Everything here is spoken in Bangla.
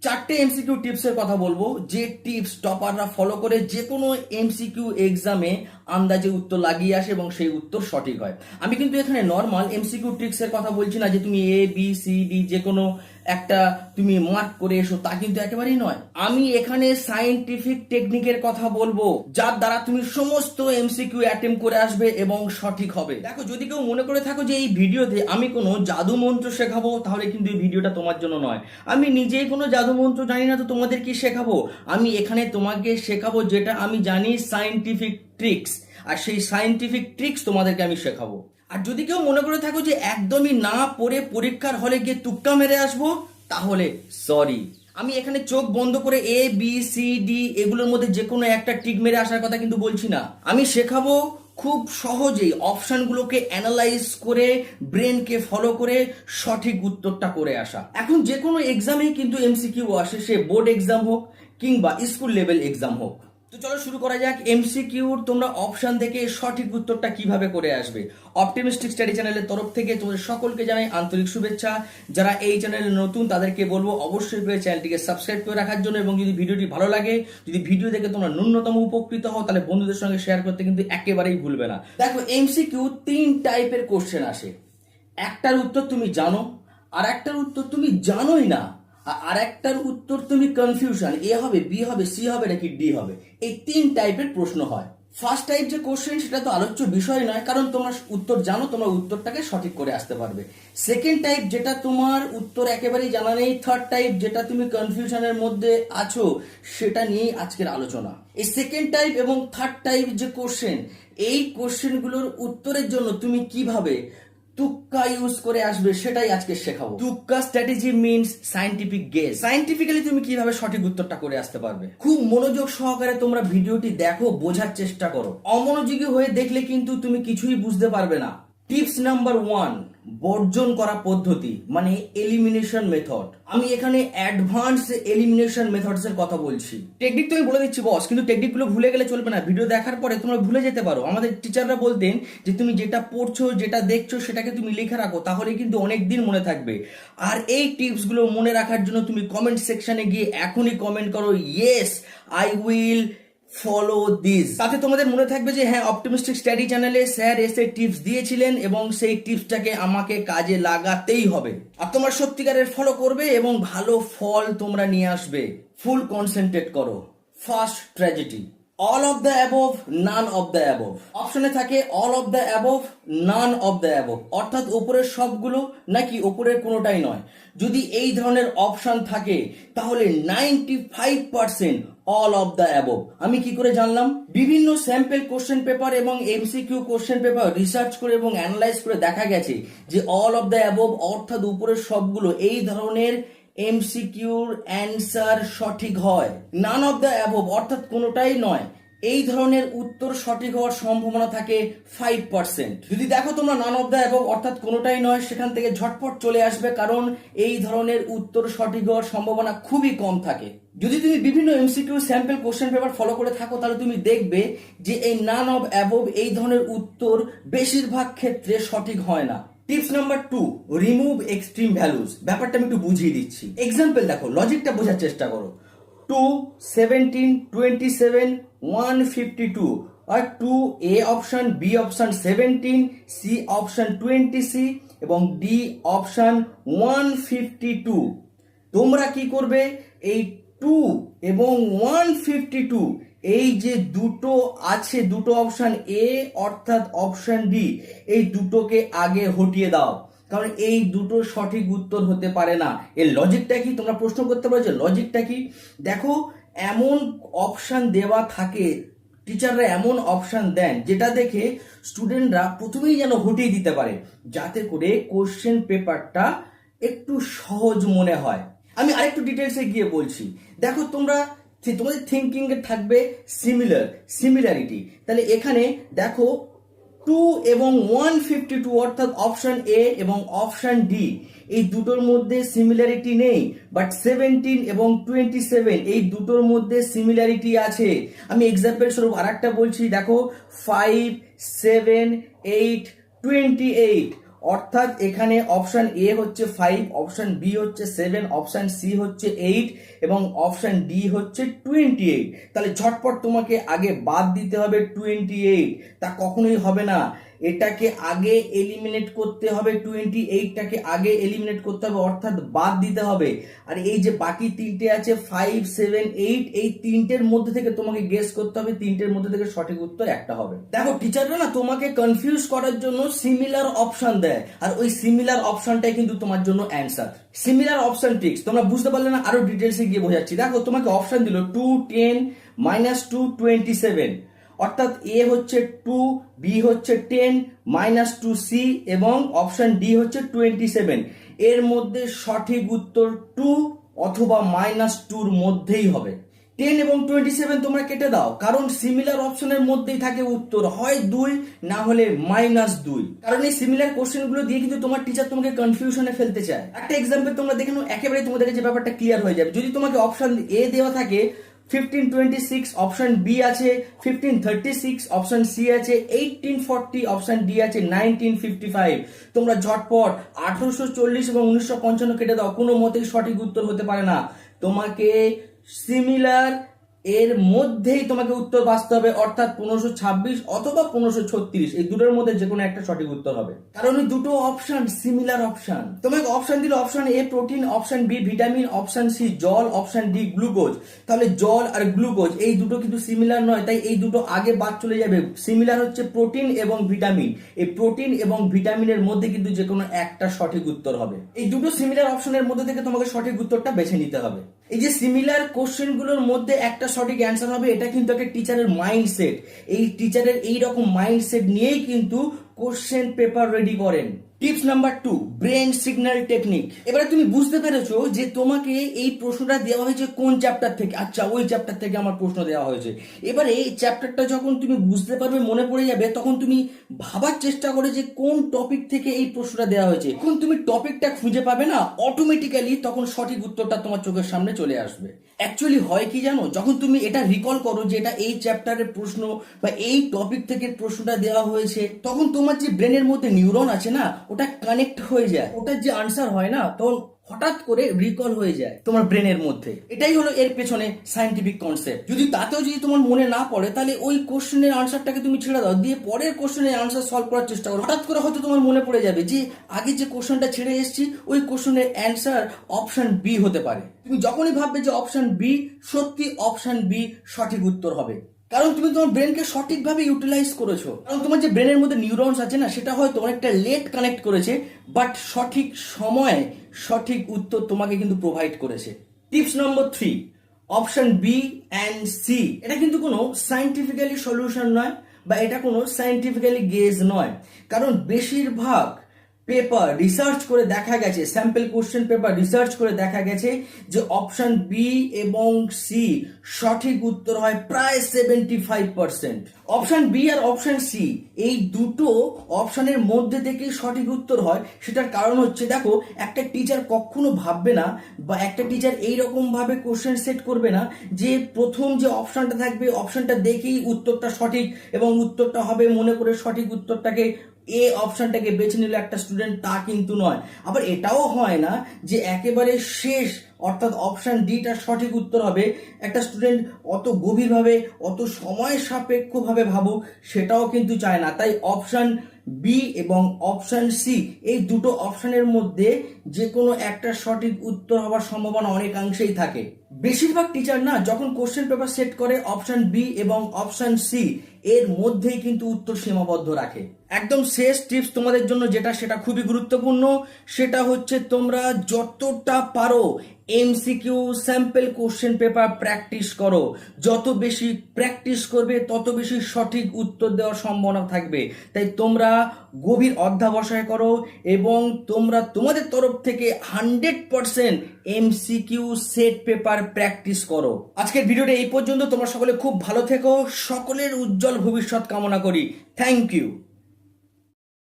চারটে এমসিকিউ টিপসের কথা বলবো, যে টিপস টপাররা ফলো করে যে কোনো এমসিকিউ এক্সামে আন্দাজে উত্তর লাগিয়ে আসে এবং সেই উত্তর সঠিক হয়। আমি কিন্তু এখানে নর্মাল এমসিকিউ ট্রিক্সের কথা বলছি না যে তুমি এ বি সি ডি যে কোনো একটা তুমি মার্ক করে এসো, তা কিন্তু একেবারেই নয়। আমি এখানে সায়েন্টিফিক টেকনিকের কথা বলবো, যার দ্বারা তুমি সমস্ত এমসিকিউ অ্যাটেম্প করে আসবে এবং সঠিক হবে। দেখো, যদি কেউ মনে করে থাকো যে এই ভিডিওতে আমি কোনো জাদু মন্ত্র শেখাবো, তাহলে কিন্তু এই ভিডিওটা তোমার জন্য নয়। আমি নিজেই কোনো জাদু মন্ত্র জানি না, তো তোমাদের কি শেখাবো? আমি এখানে তোমাকে শেখাবো যেটা আমি জানি, সায়েন্টিফিক ট্রিক্স। আর সেই সায়েন্টিফিক ট্রিক্স তোমাদেরকে আমি শেখাবো। আর যদি কেউ মনে করে থাকো যে একদমই না পড়ে পরীক্ষার হলে গিয়ে তুক্কা মেরে আসবো, তাহলে সরি। আমি এখানে চোখ বন্ধ করে এ বি সি ডি এগুলোর মধ্যে যে কোনো একটা টিক মেরে আসার কথা কিন্তু বলছি না। আমি শেখাবো খুব সহজেই অপশনগুলোকে অ্যানালাইজ করে, ব্রেনকে ফলো করে সঠিক উত্তরটা করে আসা। এখন যে কোনো এক্সামেই কিন্তু এমসিকিউ আসে, সে বোর্ড এক্সাম হোক কিংবা স্কুল লেভেল এক্সাম হোক। তো চলো শুরু করা যাক। এমসিকিউর তোমরা অপশন থেকে সঠিক উত্তরটা কিভাবে করে আসবে। অপটিমিস্টিক স্টাডি চ্যানেলের তরফ থেকে তোমাদের সকলকে জানাই আন্তরিক শুভেচ্ছা। যারা এই চ্যানেলে নতুন তাদেরকে বলবো অবশ্যই করে চ্যানেলটিকে সাবস্ক্রাইব করে রাখার জন্য, এবং যদি ভিডিওটি ভালো লাগে, যদি ভিডিও দেখে তোমরা ন্যূনতম উপকৃত হও, তাহলে বন্ধুদের সঙ্গে শেয়ার করতে কিন্তু একেবারেই ভুলবে না। দেখো, এমসিকিউ তিন টাইপের কোশ্চেন আসে। একটার উত্তর তুমি জানো, আর একটার উত্তর তুমি জানোই না, আর একটার উত্তর তুমি কনফিউশন, এ হবে, বি হবে, সি হবে নাকি ডি হবে। এই তিন টাইপের প্রশ্ন হয়। ফার্স্ট টাইপ যে কোশ্চেন, সেটা তো আলোচ্য বিষয় নয়, কারণ তোমরা উত্তর জানো, তোমরা উত্তরটাকে সঠিক করে আসতে পারবে। সেকেন্ড টাইপ, যেটা তোমার উত্তর একেবারেই জানা নেই। থার্ড টাইপ, যেটা তুমি কনফিউশনের মধ্যে আছো, সেটা নিয়েই আজকের আলোচনা। এই সেকেন্ড টাইপ এবং থার্ড টাইপ যে কোশ্চেন, এই কোশ্চেনগুলোর উত্তরের জন্য তুমি কিভাবে তুক্কা ইউজ করে আসবে, সেটাই আজকে শেখাবো। তুক্কা strategy means scientific guess. Scientifically তুমি কিভাবে সঠিক উত্তরটা করে আসতে পারবে। খুব মনোযোগ সহকারে তোমরা ভিডিওটি দেখো, বোঝার চেষ্টা করো। অমনোযোগী হয়ে দেখলে কিন্তু তুমি কিছুই বুঝতে পারবে না। টিপস নাম্বার 1, বর্জন করা পদ্ধতি, মানে এলিমিনেশন মেথড। আমি এখানে অ্যাডভান্স এলিমিনেশন মেথডস এর কথা বলছি। টেকনিক তো আমি বলে দিচ্ছি বস, কিন্তু টেকনিকগুলো ভুলে গেলে চলবে না। ভিডিও দেখার পরে তোমরা ভুলে যেতে পারো। আমাদের টিচাররা বলতেন যে তুমি যেটা পড়ছো, যেটা দেখছো, সেটাকে তুমি লিখে রাখো, তাহলে কিন্তু অনেক দিন মনে থাকবে। আর এই টিপসগুলো মনে রাখার জন্য তুমি কমেন্ট সেকশনে গিয়ে এখনই কমেন্ট করো, yes I will follow this. তাতে তোমাদের মনে থাকবে যে হ্যাঁ, অপটিমিস্টিক স্টাডি চ্যানেলে স্যার এসে টিপস দিয়েছিলেন এবং সেই টিপসটাকে আমাকে কাজে লাগাতেই হবে। আর তোমরা সত্যিকারের ফলো করবে এবং ভালো ফল তোমরা নিয়ে আসবে। ফুল কনসেন্ট্রেট করো। First tragedy, all of the above, none of the above. অপশনে থাকে all of the above, none of the above, অর্থাৎ ওপরের সবগুলো নাকি ওপরের কোনোটাই নয়। যদি এই ধরনের অপশন থাকে, তাহলে 95% অল অফ দ্য অ্যাবভ। আমি কি করে জানলাম? বিভিন্ন স্যাম্পল কোশ্চেন পেপার এবং এমসিকিউ কোশ্চেন পেপার রিসার্চ করে এবং অ্যানালাইজ করে দেখা গেছে যে অল অফ দ্য অ্যাবভ অর্থাৎ উপরের সবগুলো, এই ধরনের এমসিকিউর অ্যান্সার সঠিক হয়। নান অফ দ্য অ্যাবভ অর্থাৎ কোনোটাই নয়, এই ধরনের উত্তর সঠিক হওয়ার সম্ভাবনা থাকে 5%। যদি দেখো তোমরা নান অফ দ্য অ্যাবভ অর্থাৎ কোনোটাই নয়, সেখান থেকে ঝটপট চলে আসবে, কারণ এই ধরনের উত্তর সঠিক হওয়ার সম্ভাবনা খুবই কম থাকে। যদি তুমি বিভিন্ন MCQ sample question paper follow করে থাকো, তাহলে তুমি দেখবে যে এই নান অফ অ্যাবভ এই ধরনের উত্তর বেশিরভাগ ক্ষেত্রে সঠিক হয় না। Tips number 2, remove extreme values. ব্যাপারটা আমি একটু বুঝিয়ে দিচ্ছি। এক্সাম্পল দেখো, লজিকটা বোঝার চেষ্টা করো। 2, 17, 27, 152, আর 2 A option, B option 17, C option 20C এবং ডি অপশন 152। তোমরা কি করবে? এই 2 এবং 152, এই যে দুটো আছে, দুটো অপশন এ অর্থাৎ অপশন ডি, এই দুটোকে আগে হটিয়ে দাও, কারণ এই দুটো সঠিক উত্তর হতে পারে না। এর লজিকটা কি? তোমরা প্রশ্ন করতে পারো যে লজিকটা কি। দেখো, এমন অপশন দেওয়া থাকে, টিচাররা এমন অপশন দেন যেটা দেখে স্টুডেন্টরা প্রথমেই যেন হটিয়ে দিতে পারে, যাতে করে কোশ্চেন পেপারটা একটু সহজ মনে হয়। আমি আরেকটু ডিটেলসে গিয়ে বলছি। দেখো, তোমাদের থিঙ্কিং এ থাকবে সিমিলারিটি। তাহলে এখানে দেখো 2 এবং 152 অর্থাৎ অপশন এ এবং অপশন ডি, এই দুটোর মধ্যে সিমিলারিটি নেই, বাট 17 এবং 27 এই দুটোর মধ্যে সিমিলারিটি আছে। আমি এক্সাম্পল স্বরূপ আরেকটা বলছি। দেখো 5, 7, 8, 28 অর্থাৎ এখানে অপশন এ হচ্ছে 5, অপশন বি হচ্ছে 7, অপশন সি হচ্ছে 8 এবং অপশন ডি হচ্ছে 28। তাহলে ঝটপট তোমাকে আগে বাদ দিতে হবে 28, তা কখনোই হবে না, এটাকে আগে এলিমিনেট করতে হবে, 28টাকে আগে এলিমিনেট করতে হবে, অর্থাৎ বাদ দিতে হবে। আর এই যে বাকি তিনটে আছে 5, 7, 8, এই তিনটের মধ্যে থেকে তোমাকে গেস করতে হবে, তিনটের মধ্যে থেকে সঠিক উত্তর একটা হবে। দেখো টিচাররা না তোমাকে কনফিউজ করার জন্য সিমিলার অপশন দেয়, আর ওই সিমিলার অপশনটাই কিন্তু তোমার জন্য অ্যান্সার। সিমিলার অপশন ট্রিক্স তোমরা বুঝতে পারলে না, আরো ডিটেলসে গিয়ে বোঝাচ্ছি। দেখো তোমাকে অপশন দিল 2, 10, -2, 27, অর্থাৎ এ হচ্ছে 2, বি হচ্ছে 10, -2 সি এবং অপশন ডি হচ্ছে 27। এর মধ্যে সঠিক উত্তর 2 অথবা -2-র মধ্যেই হবে। 10 এবং 27 তোমরা কেটে দাও, কারণ সিমিলার অপশনের মধ্যেই থাকে উত্তর, হয় 2 না হলে -2। কারণ এই সিমিলার কোশ্চেন গুলো দিয়ে কিন্তু তোমার টিচার তোমাকে কনফিউশনে ফেলতে চায়। একটা এক্সাম্পল তোমরা দেখে নাও, একেবারে তোমাদের যে ব্যাপারটা ক্লিয়ার হয়ে যাবে। যদি তোমাকে অপশন এ দেওয়া থাকে 1526, অপশন বি আছে 1536, অপশন সি আছে 1840, অপশন ডি আছে 1955, তোমরা ঝটপট 1840 এবং 1955 কেটে দাও, কোনো মতেই সঠিক উত্তর হতে পারে না। তোমাকে সিমিলার এর মধ্যেই তোমাকে উত্তর বাঁচতে হবে, অর্থাৎ 1526 অথবা 1536, এই দুটোর মধ্যে যে কোনো একটা সঠিক উত্তর হবে, কারণ ওই দুটো অপশন সিমিলার অপশন। তোমাকে অপশন দিল option A protein, option B vitamin, option C জল, অপশন ডি গ্লুকোজ। তাহলে জল আর গ্লুকোজ এই দুটো কিন্তু সিমিলার নয়, তাই এই দুটো আগে বাদ চলে যাবে। সিমিলার হচ্ছে প্রোটিন এবং ভিটামিন, এই প্রোটিন এবং ভিটামিনের মধ্যে কিন্তু যে কোনো একটা সঠিক উত্তর হবে। এই দুটো সিমিলার অপশনের মধ্যে থেকে তোমাকে সঠিক উত্তরটা বেছে নিতে হবে। এই যে সিমিলার কোশ্চেন গুলোর মধ্যে একটা সঠিক অ্যান্সার হবে, এটা কিন্তু একটা টিচারের মাইন্ডসেট। এই টিচারের এই রকম মাইন্ডসেট নিয়েই কিন্তু কোশ্চেন পেপার রেডি করেন। Tips number 2, brain signal technique. এবারে তুমি বুঝতে পেরেছো যে তোমাকে এই প্রশ্নটা দেওয়া হয়েছে কোন চ্যাপ্টার থেকে। আচ্ছা, ওই চ্যাপ্টার থেকে আমার প্রশ্ন দেওয়া হয়েছে। এবারে এই চ্যাপ্টারটা যখন তুমি বুঝতে পারবে, মনে পড়ে যাবে, তখন তুমি ভাবার চেষ্টা করে যে কোন টপিক থেকে এই প্রশ্নটা দেওয়া হয়েছে। যখন তুমি টপিকটা খুঁজে পাবে না, অটোমেটিক্যালি তখন সঠিক উত্তরটা তোমার চোখের সামনে চলে আসবে। অ্যাকচুয়ালি হয় কি জানো, যখন তুমি এটা রিকল করো যে এটা এই চ্যাপ্টারের প্রশ্ন বা এই টপিক থেকে প্রশ্নটা দেওয়া হয়েছে, তখন তোমার যে ব্রেনের মধ্যে নিউরন আছে না, ওটা কানেক্ট হয়ে যায়, ওটার যে আনসার হয় না, তখন হঠাৎ করে রিকল হয়ে যায় তোমার ব্রেনের মধ্যে। এটাই হলো এর পেছনে সায়েন্টিফিক কনসেপ্ট। যদি তাতেও যদি তোমার মনে না পড়ে, তাহলে ওই কোশ্চেনের আনসারটাকে তুমি ছেড়ে দাও, দিয়ে পরের কোশ্চেনের আনসার সলভ করার চেষ্টা করো। হঠাৎ করে হয়তো তোমার মনে পড়ে যাবে যে আগে যে কোশ্চেনটা ছেড়ে এসেছি, ওই কোশ্চেনের অ্যান্সার অপশন বি হতে পারে। তুমি যখনই ভাববে যে অপশন বি, সত্যি অপশন বি সঠিক উত্তর হবে, কারণ তুমি তোমার ব্রেনকে সঠিকভাবে ইউটিলাইজ করেছো। কারণ তোমার যে ব্রেনের মধ্যে নিউরনস আছে না, সেটা হয়তো অনেকটা লেট কানেক্ট করেছে, বাট সঠিক সময়ে সঠিক উত্তর তোমাকে কিন্তু প্রোভাইড করেছে। Tips number 3, option B and C. এটা কিন্তু কোনো সায়েন্টিফিক্যালি সলিউশন নয়, বা এটা কোনো সায়েন্টিফিক্যালি গেজ নয়, কারণ বেশিরভাগ পেপার রিসার্চ করে দেখা গেছে, স্যাম্পল কোশ্চেন পেপার রিসার্চ করে দেখা গেছে যে অপশন বি এবং সি সঠিক উত্তর হয় প্রায় 75%। অপশন বি আর অপশন সি এই দুটো অপশনের মধ্যে থেকেই সঠিক উত্তর হয়। সেটার কারণ হচ্ছে, দেখো, একটা টিচার কখনো ভাববে না, বা একটা টিচার এইরকম ভাবে কোশ্চেন সেট করবে না যে প্রথম যে অপশনটা থাকবে, অপশনটা দেখেই উত্তরটা সঠিক এবং উত্তরটা হবে মনে করে সঠিক উত্তরটাকে এ অপশনটাকে বেছে নিল একটা স্টুডেন্ট, তা কিন্তু নয়। আবার এটাও হয় না যে একেবারে শেষ অর্থাৎ অপশন ডিটা সঠিক উত্তর হবে, একটা স্টুডেন্ট অত গভীরভাবে অত সময় সাপেক্ষভাবে ভাবুক, সেটাও কিন্তু চায় না। তাই অপশন বি এবং অপশন সি এই দুটো অপশনের মধ্যে যে কোনো একটা সঠিক উত্তর হওয়ার সম্ভাবনা অনেকাংশেই থাকে। বেশিরভাগ টিচার না যখন কোশ্চেন পেপার সেট করে, অপশন বি এবং অপশন সি এর মধ্যেই কিন্তু উত্তর সীমাবদ্ধ রাখে। একদম শেষ টিপস তোমাদের জন্য, সেটা খুবই গুরুত্বপূর্ণ, সেটা হচ্ছে তোমরা যতটা পারো MCQ sample question paper practice করো। যত বেশি প্র্যাকটিস করবে, তত বেশি সঠিক উত্তর দেওয়ার সম্ভাবনা থাকবে। তাই তোমরা গভীর অধ্যাবসায় করো এবং তোমরা তোমাদের তরফ থেকে 100% এমসিকিউ সেট পেপার প্র্যাকটিস করো। আজকের ভিডিওটা এই পর্যন্ত। তোমরা সকলে খুব ভালো থেকো, সকলের উজ্জ্বল ভবিষ্যৎ কামনা করি। Thank you.